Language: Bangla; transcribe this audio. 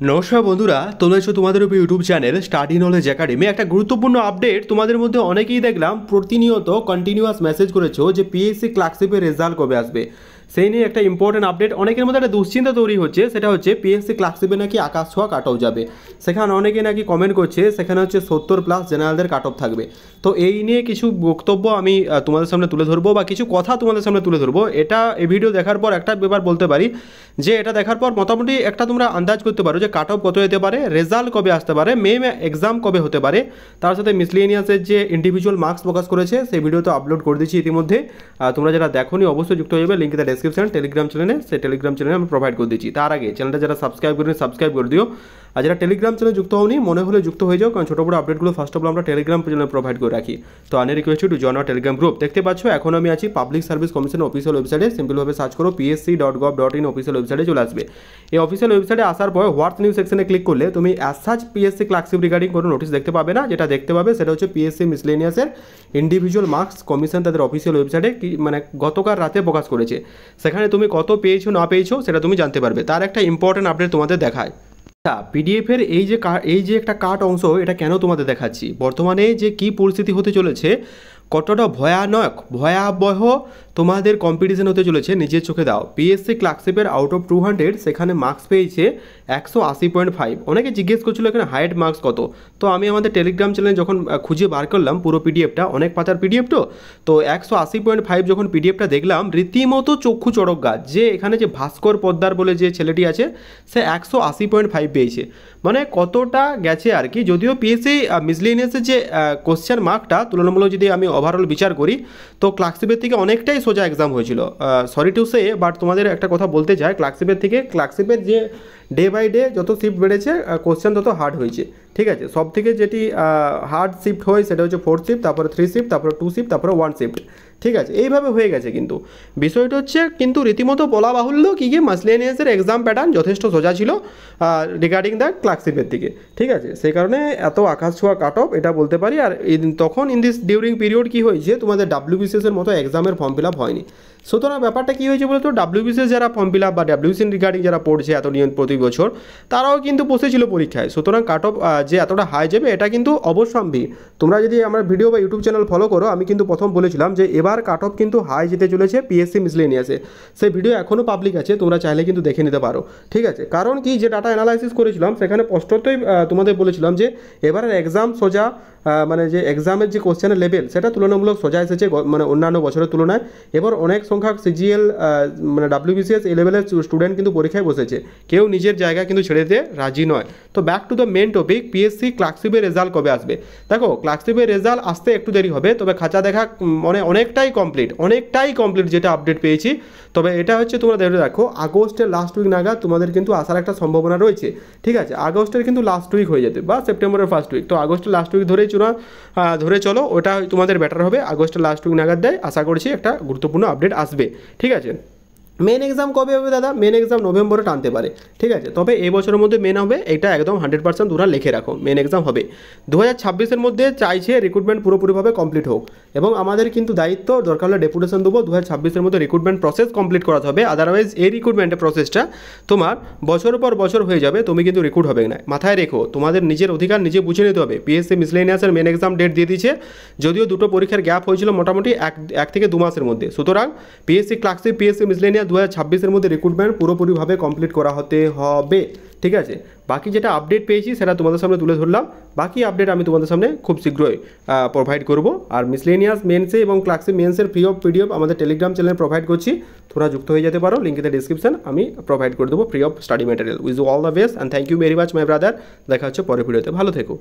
নমস্কার বন্ধুরা, তোমরা এসো তোমাদের উপর YouTube channel study knowledge academy. একটা গুরুত্বপূর্ণ আপডেট তোমাদের মধ্যে অনেকেই দেখলাম প্রতিনিয়ত কন্টিনিউয়াস মেসেজ করেছো যে পিএসসি ক্লার্কশিপের রেজাল্ট কবে আসবে। সেই নিয়ে একটা ইম্পর্টেন্ট আপডেট। অনেকের মধ্যে একটা দুশ্চিন্তা তৈরি হচ্ছে, সেটা হচ্ছে পিএসসি ক্লার্কশিপে নাকি আকাশ ছোঁয়া কাট অফ যাবে। সেখানে অনেকে নাকি কমেন্ট করছে সেখানে হচ্ছে 70+ জেনারেলদের কাট অফ থাকবে। তো এই নিয়ে কিছু বক্তব্য আমি তোমাদের সামনে তুলে ধরবো বা কিছু কথা তোমাদের সামনে তুলে ধরবো। এটা এই ভিডিও দেখার পর একটা ব্যাপার বলতে পারি যে এটা দেখার পর মোটামুটি একটা তোমরা আন্দাজ করতে পারো যে কাট অফ কত যেতে পারে, রেজাল্ট কবে আসতে পারে, মেম এক্সাম কবে হতে পারে। তার সাথে মিসলেনিয়াসের যে ইন্ডিভিজুয়াল মার্কস প্রকাশ করেছে সেই ভিডিও তো আপলোড করে দিচ্ছি ইতিমধ্যে। তোমরা যারা দেখোনি অবশ্যই যুক্ত হয়ে যাবে, লিঙ্ক ইন ডেসক্রিপশন। টেলিগ্রাম চ্যানেলে, সেই টেলিগ্রাম চ্যানেলে আমি প্রোভাইড করে দিচ্ছি। তার আগে চ্যানেলটা যারা সাবস্ক্রাইব করেনি সাবস্ক্রাইব করে দিও। আর যারা টেলিগ্রাম চ্যানেলে যুক্ত হওনি মনে হলে যুক্ত হয়ে যাও, কারণ ছোটো বড় আপডেটগুলো ফার্স্ট অফ অল আমরা টেলিগ্রাম চ্যানেলে প্রোভাইড করে রাখি। তো আনে request to join our Telegram group. দেখতে পাচ্ছ এখন আমি আছি পাবলিক সার্ভিস কমিশনের অফিসিয়াল ওয়েবসাইটে। সিম্পলভাবে সার্চ করো psc.gov.in অফিসিয়াল ওয়েবসাইটে চলে আসবে। এই অফিসিয়াল ওয়েবসাইটে আসার পর হোয়াটস নিউজ সেকশনে ক্লিক করলে তুমি as such PSC clerkship regarding কোনো নোটিশ দেখতে পাবে না। যেটা দেখতে পাবে সেটা হচ্ছে পিএসসি মিসলেনিয়াসের ইন্ডিভিজুয়াল মার্কস কমিশন তাদের অফিসিয়াল ওয়েবসাইটে মানে গতকাল রাতে প্রকাশ করেছে। সেখানে তুমি কত পেয়েছো না পেয়েছো সেটা তুমি জানতে পারবে। তার একটা ইম্পর্টেন্ট আপডেট তোমাদের দেখায়। পিডিএফের এই যে একটা কাট অংশ, এটা কেন তোমাদের দেখাচ্ছি, বর্তমানে যে কি পরিস্থিতি হতে চলেছে, কতটা ভয়াবহ তোমাদের কম্পিটিশন হতে চলেছে নিজের চোখে দাও। পিএসসি ক্লার্কশিপের আউট অফ 200 সেখানে মার্কস পেয়েছে 180.5। অনেকে জিজ্ঞেস করছিল এখানে হাইট মার্কস কত। তো আমি আমাদের টেলিগ্রাম চ্যানেলে যখন খুঁজে বার করলাম পুরো পিডিএফটা, অনেক পাতার পিডিএফ তো 180.5 যখন পিডিএফটা দেখলাম রীতিমতো চক্ষু চড়ক গাছ। যে এখানে যে ভাস্কর পোদ্দার বলে যে ছেলেটি আছে সে 180.5 পেয়েছে, মানে কতটা গেছে আর কি। যদিও পিএসসি মিসলেনিয়াসের যে কোশ্চেন মার্কটা তুলনামূলক যদি আমি ওভারঅল বিচার করি তো ক্লার্কশিপের থেকে অনেকটাই সোজা এক্সাম হয়েছিল। সরি টু সে, বাট তোমাদের একটা কথা বলতে চাই, ক্লার্কশিপের যে ডে বাই ডে যত শিফট বেড়েছে কোশ্চেন তত হার্ড হয়েছে। ঠিক আছে, সব থেকে যেটি হার্ড শিফট হয় সেটা হচ্ছে 4th শিফট, তারপরে 3 শিফট, তারপরে 2 শিফট, তারপরে 1 শিফট। ঠিক আছে, এইভাবে হয়ে গেছে। কিন্তু বিষয়টা হচ্ছে কিন্তু রীতিমতো বলা বাহুল্য কি মিসলেনিয়াসের এক্সাম প্যাটার্ন যথেষ্ট সোজা ছিল রিগার্ডিং দ্য ক্লার্কশিপের দিকে। ঠিক আছে, সেই কারণে এত আকাশ ছোঁয়া কাট অফ এটা বলতে পারি। আর তখন ইন দিস ডিউরিং পিরিয়ড কী হয়েছে, তোমাদের ডাব্লিউবিসিএসের মতো এক্সামের ফর্ম ফিল আপ হয়নি। সুতরাং ব্যাপারটা কী হয়েছে বলতো, ডাব্লিউবিসিএস যারা ফর্ম ফিল আপ বা ডাব্লিউবিসিএস রিগার্ডিং যারা পড়ছে এত নিয়ম প্রতি বছর, তারাও কিন্তু বসেছিল পরীক্ষায়। সুতরাং কাট অফ যে এতটা হাই যাবে এটা কিন্তু অবশ্যম্ভাবী। তোমরা যদি আমার ভিডিও বা ইউটিউব চ্যানেল ফলো করো, আমি কিন্তু প্রথম বলেছিলাম যে এবার কাট অফ কিন্তু হাই যেতে চলেছে পিএসসি মিসলেনিয়াসে। সেই ভিডিও এখনও পাবলিক আছে, তোমরা চাইলে কিন্তু দেখে নিতে পারো। ঠিক আছে, কারণ কি যে ডাটা অ্যানালাইসিস করেছিলাম সেখানে স্পষ্টতই তোমাদের বলেছিলাম যে এবারের এক্সাম সোজা, মানে যে এক্সামের যে কোশ্চেনের লেভেল সেটা তুলনামূলক সোজা এসেছে মানে অন্যান্য বছরের তুলনায়। এবার অনেক সংখ্যক সিজিএল মানে ডাব্লিউবিসিএস এই লেভেলের স্টুডেন্ট কিন্তু পরীক্ষায় বসেছে, কেউ নিজের জায়গা কিন্তু ছেড়ে দিতে রাজি নয়। তো back to the main topic, PSC ক্লার্কশিপের রেজাল্ট কবে আসবে। দেখো, ক্লার্কশিপের রেজাল্ট আসতে একটু দেরি হবে, তবে খাঁচা দেখা মানে অনেকটাই কমপ্লিট যেটা আপডেট পেয়েছি। তবে এটা হচ্ছে তোমরা দেখো আগস্টের লাস্ট উইক নাগাদ তোমাদের কিন্তু আসার একটা সম্ভাবনা রয়েছে। ঠিক আছে, আগস্টের কিন্তু লাস্ট উইক হয়ে যেতে বা সেপ্টেম্বরের ফার্স্ট উইক। তো আগস্টের লাস্ট উইক ধরে চলো, ওটা তোমাদের বেটার হবে। আগস্টের লাস্ট উইক নাগাদ দেয়, আশা করছি একটা গুরুত্বপূর্ণ আপডেট আসবে। ঠিক আছে, মেন এক্সাম কবে হবে দাদা, মেন এক্সাম নভেম্বরে টানতে পারে। ঠিক আছে, তবে এই বছরের মধ্যে মেন হবে, এটা একদম 100% তোমরা লিখে রাখো, মেন এক্সাম হবে 2026-এর মধ্যে। চাইছে রিক্রুটমেন্ট পুরোপুরিভাবে কমপ্লিট হোক এবং আমাদের কিন্তু দায়িত্ব, দরকার হলে ডেপুটেশন দেবো 2026-এর মধ্যে রিক্রুটমেন্ট প্রসেস কমপ্লিট করাতে হবে। আদারওয়াইজ এই রিক্রুটমেন্টের প্রসেসটা তোমার বছর পর বছর হয়ে যাবে, তুমি কিন্তু রিক্রুট হবে না। মাথায় রেখো, তোমাদের নিজের অধিকার নিজে বুঝে নিতে হবে। পিএসসি মিসলেনিয়াসের মেন এক্সাম ডেট দিয়ে দিয়েছে, যদিও দুটো পরীক্ষার গ্যাপ হয়েছিল মোটামুটি 1 থেকে 2 মাসের মধ্যে। সুতরাং পিএসসি ক্লার্কশিপ, পিএসসি মিসলেনিয়াস 2026-এর মধ্যে রিক্রুটমেন্ট পুরোপুরিভাবে কমপ্লিট করা হতে হবে। ঠিক আছে, বাকি যেটা আপডেট পেয়েছি সেটা তোমাদের সামনে তুলে ধরলাম। বাকি আপডেট আমি তোমাদের সামনে খুব শীঘ্রই প্রোভাইড করব। আর মিসলেনিয়াস মেন্সে এবং ক্লার্কশিপ মেন্সের ফ্রি অফ পিডিএফ আমাদের টেলিগ্রাম চ্যানেলে প্রোভাইড করছি, তোমরা যুক্ত হয়ে যেতে পারো। লিঙ্ক ইন দ্য ডিসক্রিপশন, আমি প্রোভাইড করে দেবো free of study material. With all the best and thank you very much my brother. দেখা হচ্ছে পরের ভিডিওতে, ভালো থেকো।